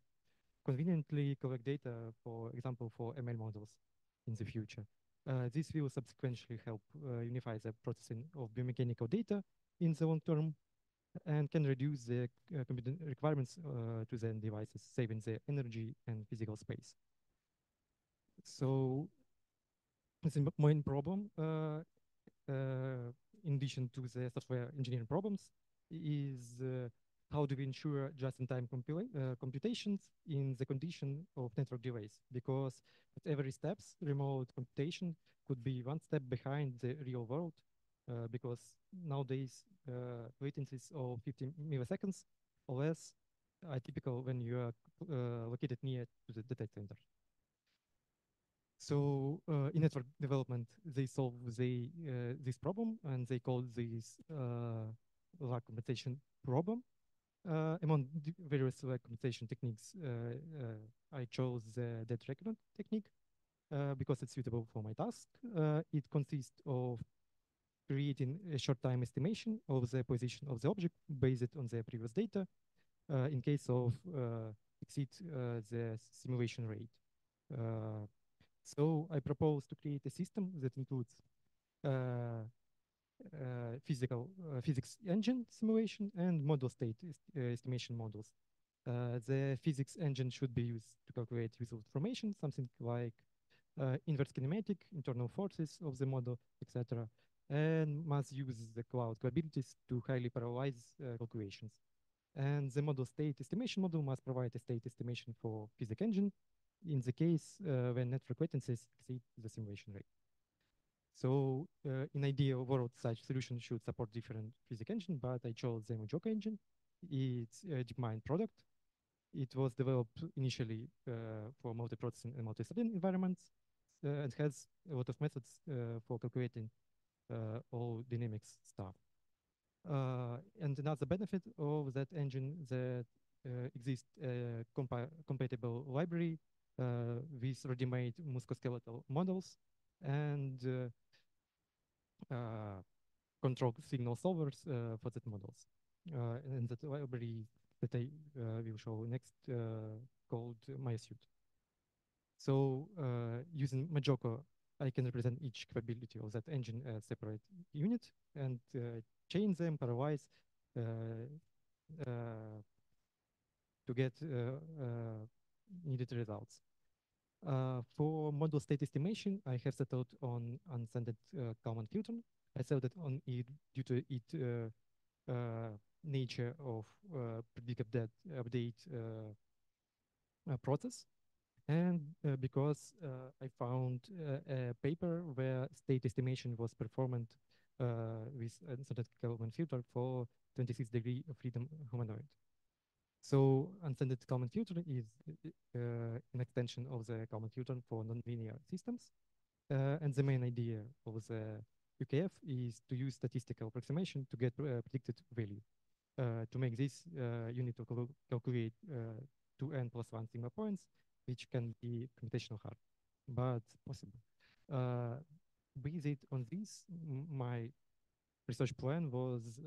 conveniently collect data, for example, for ML models in the future. This will subsequently help unify the processing of biomechanical data in the long term and can reduce the computing requirements to the devices, saving the energy and physical space. So the main problem, in addition to the software engineering problems, is how do we ensure just-in-time computations in the condition of network delays? Because at every steps, remote computation could be one step behind the real world, because nowadays latencies of 50 milliseconds or less are typical when you are located near to the data center. So in network development, they solve this problem, and they call this lag compensation problem. Among various lag compensation techniques, I chose the dead reckoning technique because it's suitable for my task. It consists of creating a short time estimation of the position of the object based on the previous data in case of exceed the simulation rate. So I propose to create a system that includes physics engine simulation and model state estimation models. The physics engine should be used to calculate useful information, something like inverse kinematic, internal forces of the model, etc., and must use the cloud capabilities to highly parallelize calculations. And the model state estimation model must provide a state estimation for physics engine in the case when network latencies exceed the simulation rate. So in ideal world, such solution should support different physics engine, but I chose the Mojoka engine. It's a DeepMind product. It was developed initially for multi-processing and multi-threading environments and has a lot of methods for calculating all dynamics stuff. And another benefit of that engine that exists a compatible library with ready-made musculoskeletal models and control signal solvers for that models. And that library that I will show next called MySuit. So using Majoko, I can represent each capability of that engine as separate unit and chain them pairwise to get needed results. For model state estimation, I have settled on unsended Kalman filter. I settled on it due to its nature of predictive update process. And because I found a paper where state estimation was performed with unsended Kalman filter for 26 degree of freedom humanoid. So unsended Kalman filter is an extension of the Kalman filter for nonlinear systems. And the main idea of the UKF is to use statistical approximation to get predicted value. To make this, you need to calculate 2n plus 1 sigma points, which can be computational hard, but possible. Based on this, my research plan was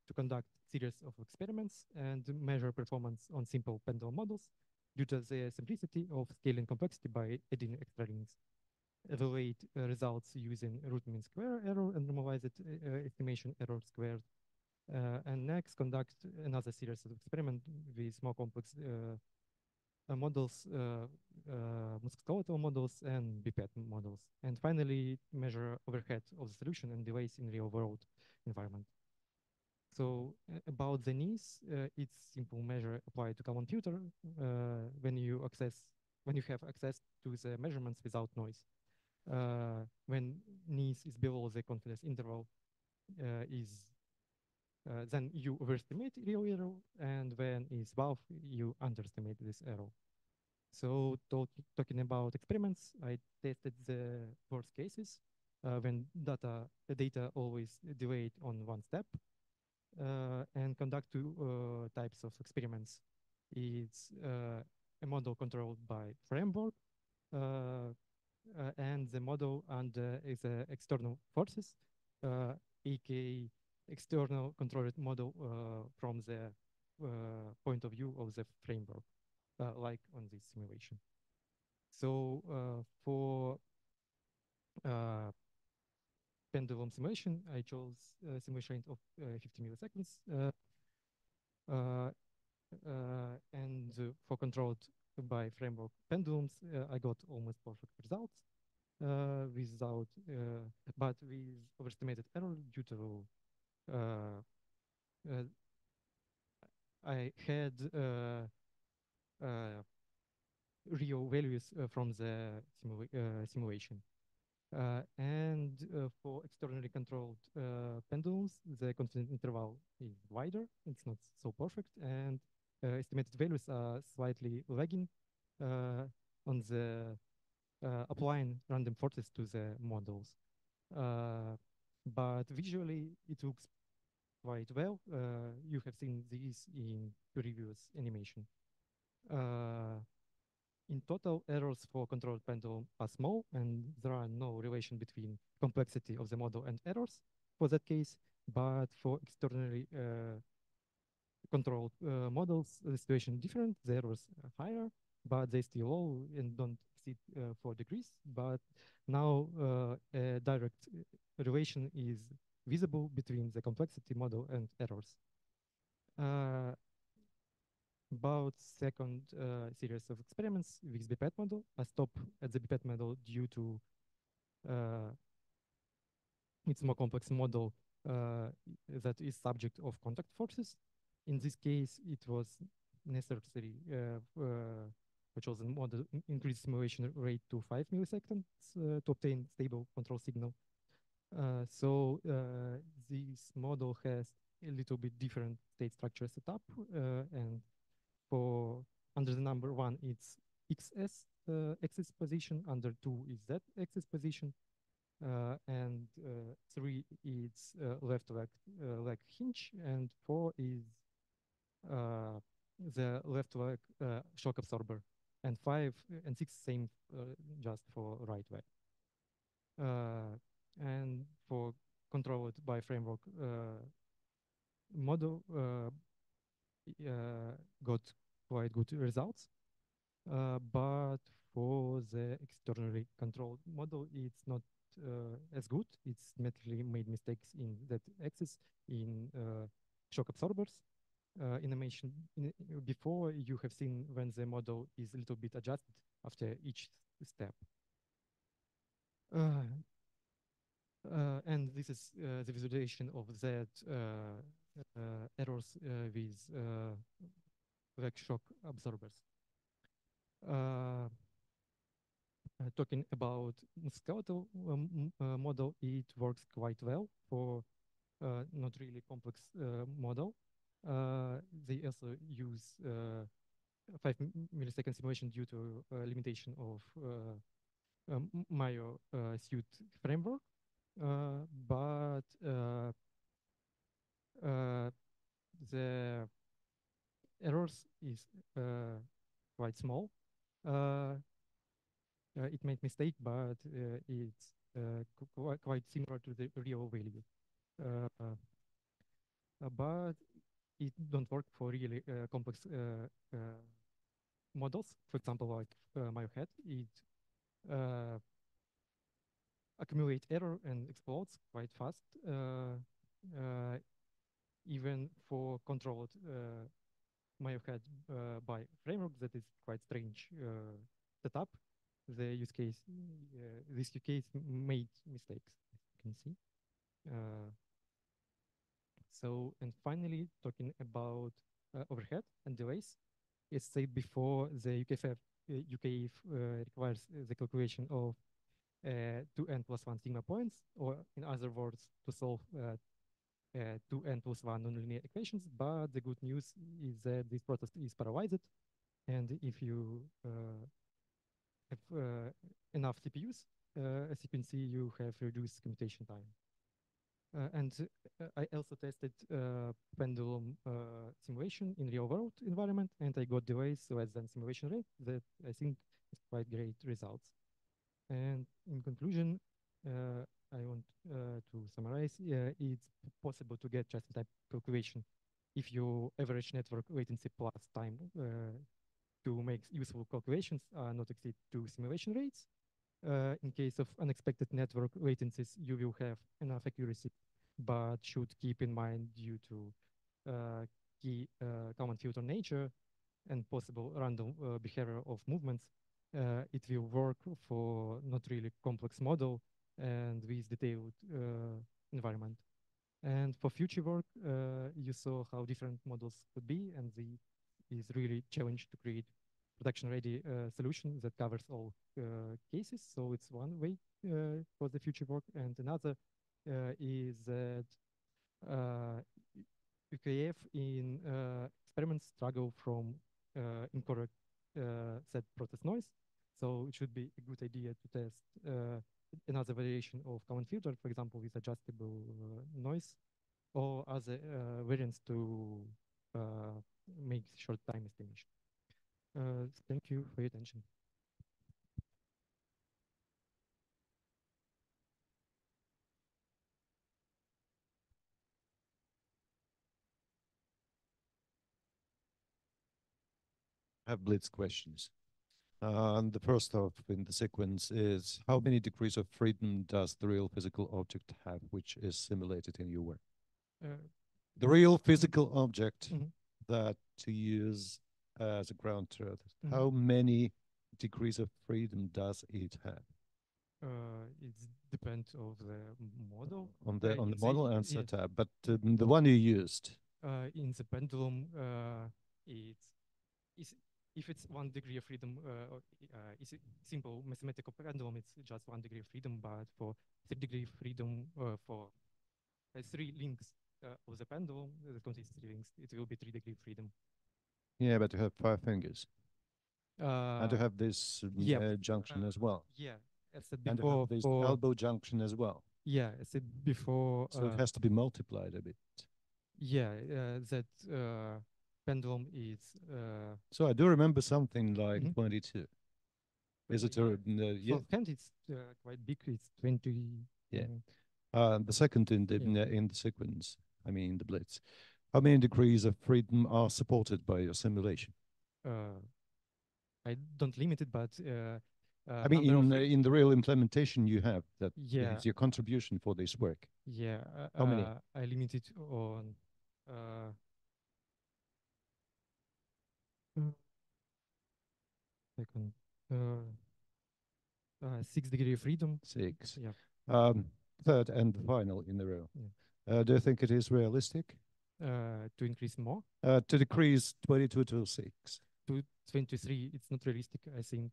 to conduct series of experiments and measure performance on simple pendulum models due to the simplicity of scaling complexity by adding extra links. Evaluate results using root mean square error and normalized estimation error squared. And next, conduct another series of experiments with more complex models, musculoskeletal models, and biped models. And finally, measure overhead of the solution and delays in real-world environment. So about the knees, it's simple measure applied to common tutor when you have access to the measurements without noise. When knees is below the confidence interval, then you overestimate real error, and when is above, you underestimate this error. So talking about experiments, I tested the worst cases when the data always delayed on one step, and conduct two types of experiments. It's a model controlled by framework, and the model under the external forces, aka external controlled model from the point of view of the framework, like on this simulation. So for pendulum simulation, I chose simulation of 50 milliseconds. And for controlled by framework pendulums, I got almost perfect results but with overestimated error due to I had real values from the simulation. And for externally controlled pendulums, the confidence interval is wider. It's not so perfect, and estimated values are slightly lagging on the applying random forces to the models. But visually, it looks quite well. You have seen these in previous animation. In total, errors for controlled pendulum are small, and there are no relation between complexity of the model and errors for that case. But for externally controlled models, the situation is different. The errors are higher, but they still low and don't exceed 4 degrees. But now a direct relation is visible between the complexity model and errors. About second series of experiments with biped model. I stopped at the biped model due to its more complex model that is subject of contact forces. In this case, it was necessary for chosen model increase simulation rate to 5 milliseconds to obtain stable control signal. So this model has a little bit different state structure setup, and for under the number 1, it's XS axis position, under 2 is Z axis position, and 3 is left leg hinge, and 4 is the left leg shock absorber, and 5 and 6 same just for right leg. And for controlled by framework model got quite good results. But for the externally controlled model, it's not as good. It's naturally made mistakes in that axis in shock absorbers. Animation before you have seen when the model is a little bit adjusted after each step. And this is the visualization of that errors with leg shock absorbers. Talking about skeletal model, it works quite well for not really complex model. They also use 5 millisecond simulation due to limitation of Mayo suit framework, but the errors is quite small. It made mistake, but it's quite similar to the real value. But it don't work for really complex models. For example, like my head, it uh, accumulates error and explodes quite fast, even for controlled Myohead by framework. That is quite strange setup. The use case, this use case made mistakes, as you can see. So, and finally, talking about overhead and delays, as said before, the UKF requires the calculation of 2n plus 1 sigma points, or in other words, to solve 2n plus 1 nonlinear equations. But the good news is that this process is parallelized, and if you have enough CPUs, as you can see, you have reduced computation time. And I also tested pendulum simulation in real world environment, and I got delays less than simulation rate. That I think is quite great results. And in conclusion, I want to summarize. It's possible to get just-in-time calculation if your average network latency plus time to make useful calculations not exceed 2 simulation rates. In case of unexpected network latencies, you will have enough accuracy, but should keep in mind due to key common filter nature and possible random behavior of movements, it will work for not really complex model and with detailed environment. And for future work, you saw how different models could be, and the is really challenge to create production-ready solution that covers all cases. So it's one way for the future work, and another is that UKF in experiments struggle from incorrect set process noise. So it should be a good idea to test another variation of common filter, for example, with adjustable noise, or other variants to make short time estimation. Thank you for your attention. I have blitz questions. The first of in the sequence is, how many degrees of freedom does the real physical object have, which is simulated in your work? The real physical object that to use as a ground truth, how many degrees of freedom does it have? It depends on the model. On the model and setup, but the one you used. In the pendulum, if it's 1 degree of freedom, it's a simple mathematical pendulum, it's just 1 degree of freedom, but for 3 degree of freedom, for 3 links of the pendulum, that contains 3 links, it will be 3 degree of freedom. Yeah, but you have 5 fingers. And you have this junction as well. Yeah, as said and before. you have this elbow junction as well. Yeah, as said before. So it has to be multiplied a bit. Yeah, that pendulum is. So I do remember something like 22. Is it yeah? For hand, it's quite big. It's 20. Yeah. The second in the sequence, I mean the blitz. How many degrees of freedom are supported by your simulation? I don't limit it, but I mean in the real implementation you have that. Yeah. It's your contribution for this work. Yeah. How many? I limit it on. Second. 6 degree of freedom. 6. Yeah. Third and final in the row. Yeah. Do you think it is realistic? To increase more? To decrease 22 to 6. To 23, it's not realistic, I think,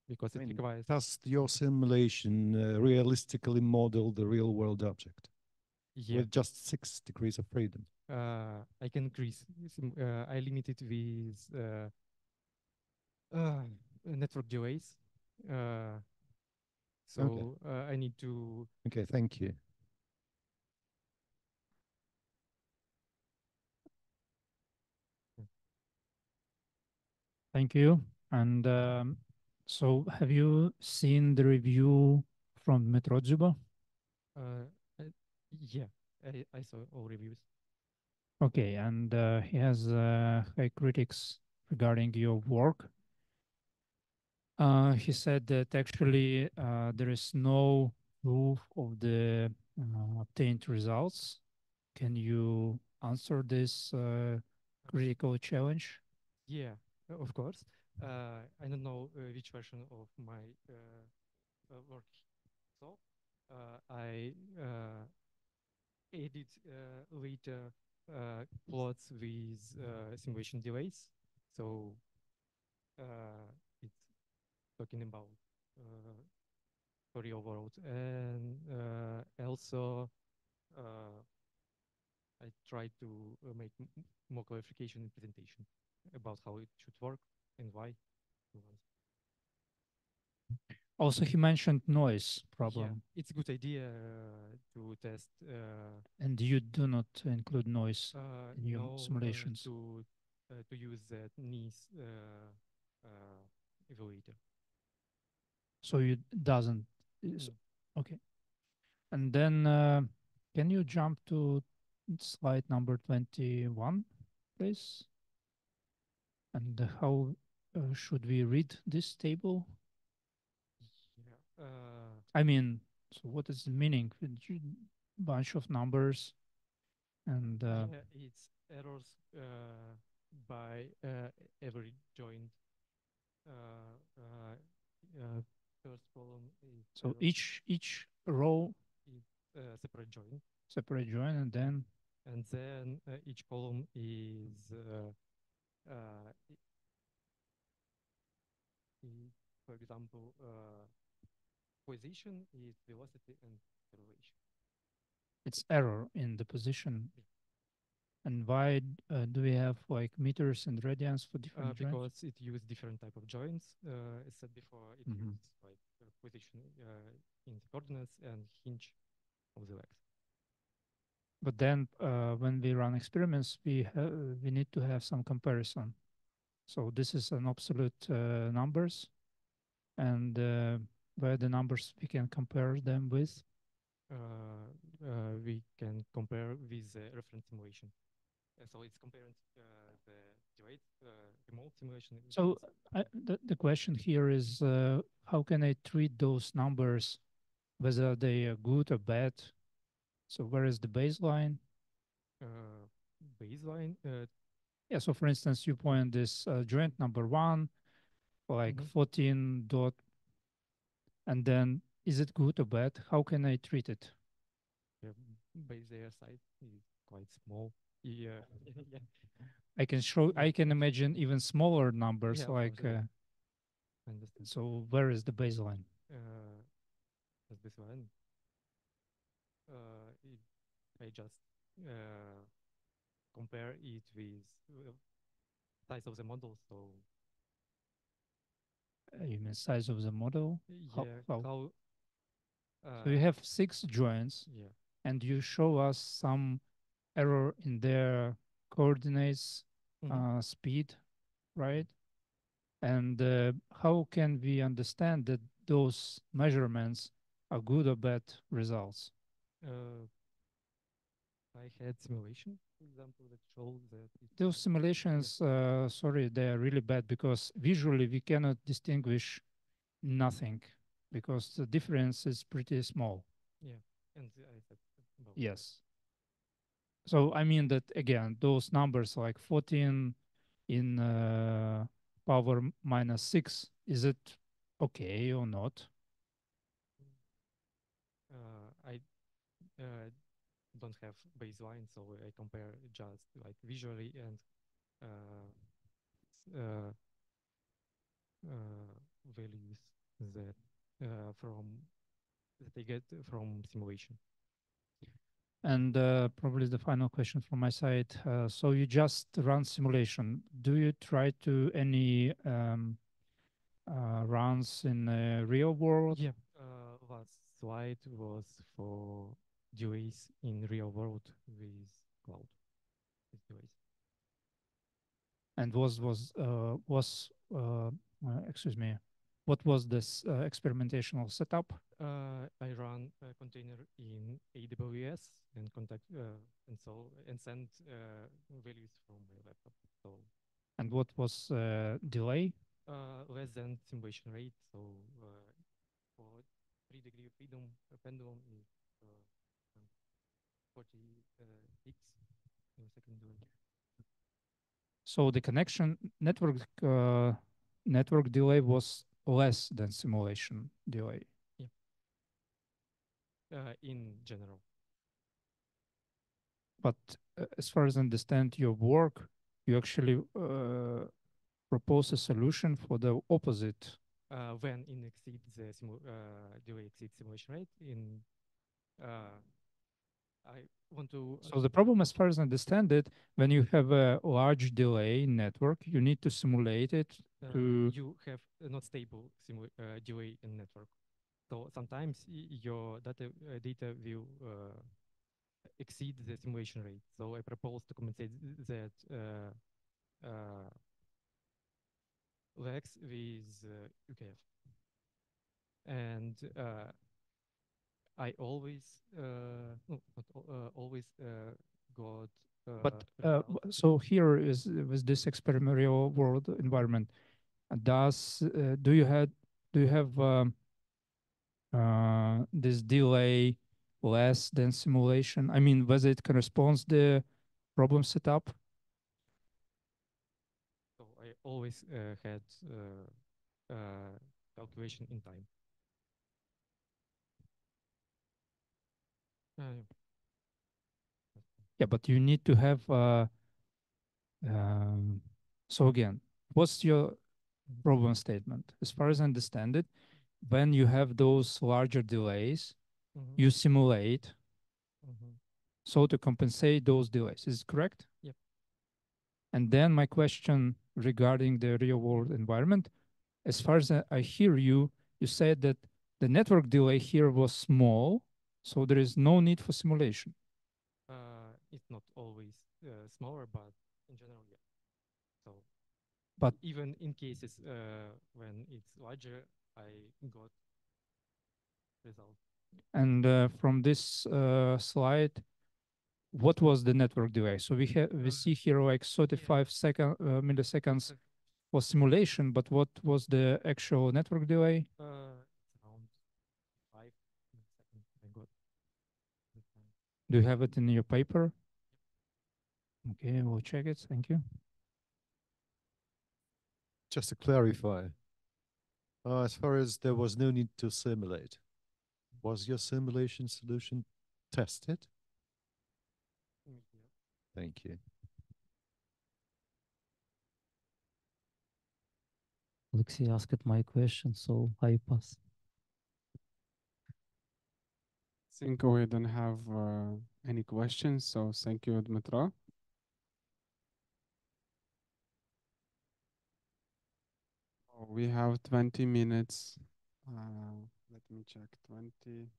because it requires. Does your simulation realistically model the real world object? Yeah. With just 6 degrees of freedom? I can increase. I limit it with network delays. So I need to. Okay, thank you. Thank you. And so have you seen the review from Metrojibo? Yeah, I saw all reviews. Okay, and he has high critics regarding your work. He said that actually there is no proof of the obtained results. Can you answer this critical challenge? Yeah, of course. I don't know which version of my work so I edit later plots with simulation delays. So it's talking about for real world, and also I try to make more clarification in presentation about how it should work and why. Also, he mentioned noise Yeah, problem, it's a good idea to test. and you do not include noise in your No, simulations. to use that NIS evaluator. So you doesn't. Mm. Okay. And then can you jump to slide number 21, please? And how should we read this table? Yeah. I mean, so what is the meaning? Bunch of numbers and Yeah, it's errors by every joint. First column is so errors each row is separate join, separate join, and then and then each column is for example, position is velocity and correlation. it's error in the position. Yeah. And why do we have like meters and radians for different joints? Because it uses different type of joints. As said before, it Mhm. uses like position in the coordinates and hinge of the legs. But then when we run experiments, we need to have some comparison. So this is an absolute numbers, and where the numbers we can compare them with. We can compare with the reference simulation. So it's comparing the delayed remote simulation. So the question here is how can I treat those numbers, whether they are good or bad? So where is the baseline? Baseline. Yeah, so for instance, you point this joint number 1, like Mhm. 14 dot, and then is it good or bad? How can I treat it? Base layer size is quite small. Yeah. Yeah. I can show, Yeah. I can imagine even smaller numbers, Yeah, of like, course, yeah. I understand. so where is the baseline? As this one, I just compare it with size of the model. So You mean size of the model? yeah, how So you have 6 joints, yeah. and you show us some error in their coordinates, Mhm. speed, right? And how can we understand that those measurements are good or bad results? Uh, I had simulation, for example, that showed that Those simulations, sorry, they are really bad because visually we cannot distinguish nothing because the difference is pretty small. yeah, and I said about that. Yes. So I mean that again, those numbers like 14 in power minus 6, is it okay or not? I don't have baseline, so I compare just like visually and uh, uh, values that from that I get from simulation. And probably the final question from my side. So you just run simulation. Do you try to any runs in the real world? Yeah, last slide was for delays in real world with cloud with delays. And excuse me, what was this experimentational setup? I run a container in AWS and contact and send values from my laptop. So And what was delay? Less than simulation rate. So for 3-degree freedom, a pendulum is 46 millisecond delay. So the connection network delay was less than simulation delay. In general. But as far as I understand your work, you actually propose a solution for the opposite. When in exceeds the delay exceeds simulation rate, in I want to. So the problem, as far as I understand it, when you have a large delay network, you need to simulate it to. You have a not stable delay in network. So sometimes your data will exceed the simulation rate. So I propose to compensate that lags with UKF. And I always, no, not always got. But so here is with this experimental world environment, do you have this delay less than simulation? I mean, whether it corresponds the problem setup? So I always had calculation in time. Yeah, but you need to have. So again, what's your problem statement? As far as I understand it, when you have those larger delays, you simulate. So to compensate those delays, is it correct? Yep. And then my question regarding the real world environment, as far as I hear you, you said that the network delay here was small, so there is no need for simulation. It's not always smaller, but in general, yeah. So, but even in cases when it's larger, I got result. And from this slide, what was the network delay? So we see here like 35 milliseconds for simulation, but what was the actual network delay? It's around 5 milliseconds I got. Do you have it in your paper? Okay, we'll check it. Thank you. Just to clarify, as far as there was no need to simulate, was your simulation solution tested? Yeah. Thank you. Alexei asked my question, so I pass. I think we don't have any questions, so thank you, Dmitro. We have 20 minutes. Let me check. 20.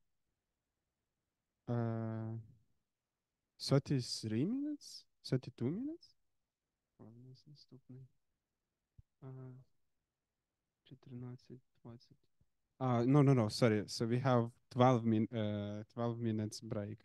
33 minutes? 32 minutes? Uh, 14, 20. No, sorry. So we have 12 minutes break.